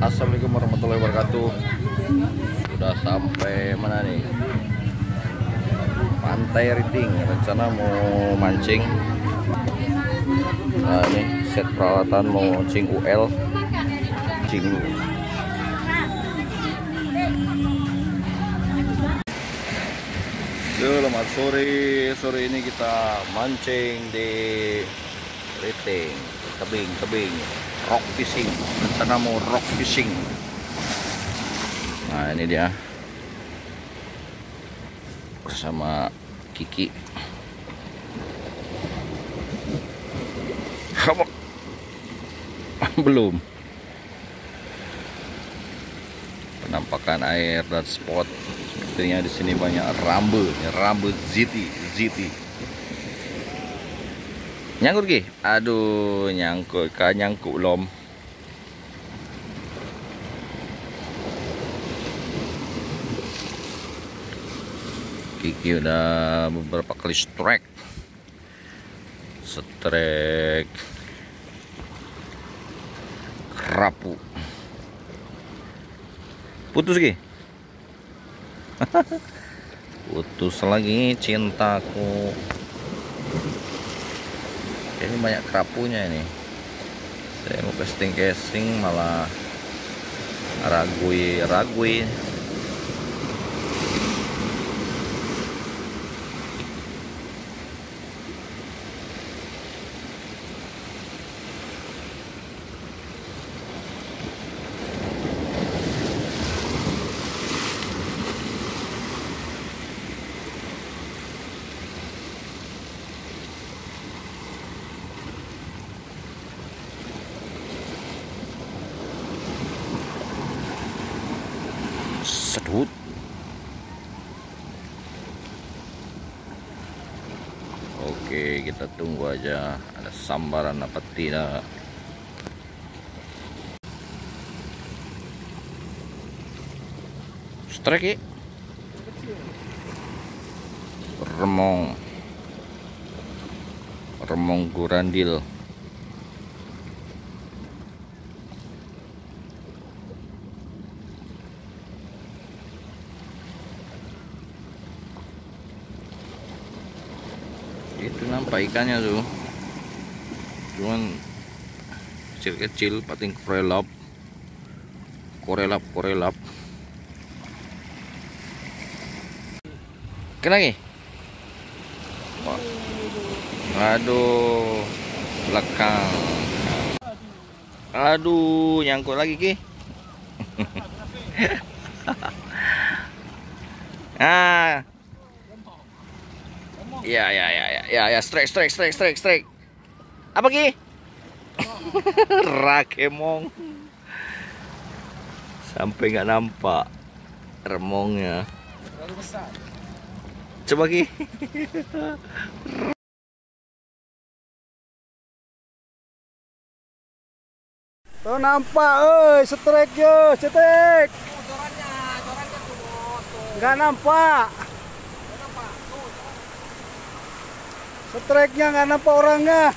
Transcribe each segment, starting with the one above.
Assalamualaikum warahmatullahi wabarakatuh. Sudah sampai mana nih? Pantai Riting. Rencana mau mancing. Nah ini set peralatan mau mancing UL. Mancing. Selamat sore. Sore ini kita mancing di Riting, tebing. Rock fishing, rencana mau rock fishing. Nah ini dia bersama Kiki. Kamu belum penampakan air dan spot. Sepertinya di sini banyak rambu ziti. Nyangkut Ki? Aduh, nyangkut belum. Kiki udah beberapa kali strike kerapu. Putus Ki? Putus lagi cintaku. Ini banyak kerapunya ini. Saya mau casting malah ragui. Sedut. Oke, kita tunggu aja ada sambaran apa tidak. Strike remong gurandil. Itu nampak ikannya tuh, cuman kecil pating korelap. Kena lagi? Aduh, belakang. Aduh, nyangkut lagi Ki. Ah. Ya, strike. Apa Ki? Rakemong. Sampai nggak nampak remongnya. Terlalu besar. Coba Ki. Tuh nampak, strike yo, cetek. Jorannya tuh bos. Nggak nampak. Strike-nya nggak nampak orangnya.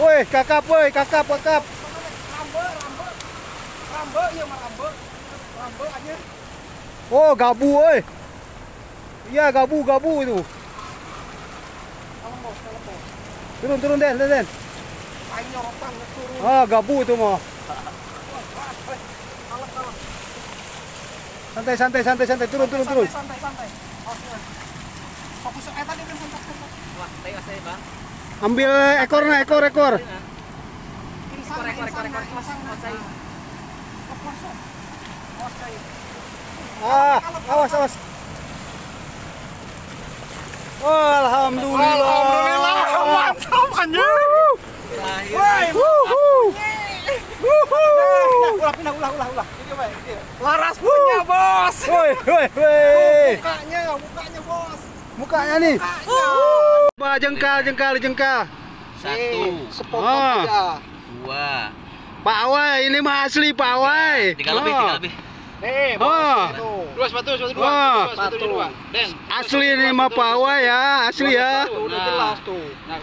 Woi, kakap. Rambe, iya mah rambe aja. Oh, gabu, woi. Iya, gabu itu. Turun, Den. Aing nyorotan turun. Ah, gabu itu mah. Santai, turun. Santai. Oke. Fokus tadi kan santai. Wah, saya Bang. Ambil ekornya, ekor. Ekor. Awas. Oh, alhamdulillah. Mantap anjir. Ulah. Laras punya, Bos. Woi. Mukanya, Bos. Mukanya nih. Coba jengkal. 1, Sepot 2. Pak Awai, ini mah asli Pak Awai. 3 lebih. Dua sepatu 2. Den. Asli ini mah Pak Awai ya, asli ya. Udah jelas tuh. Nah,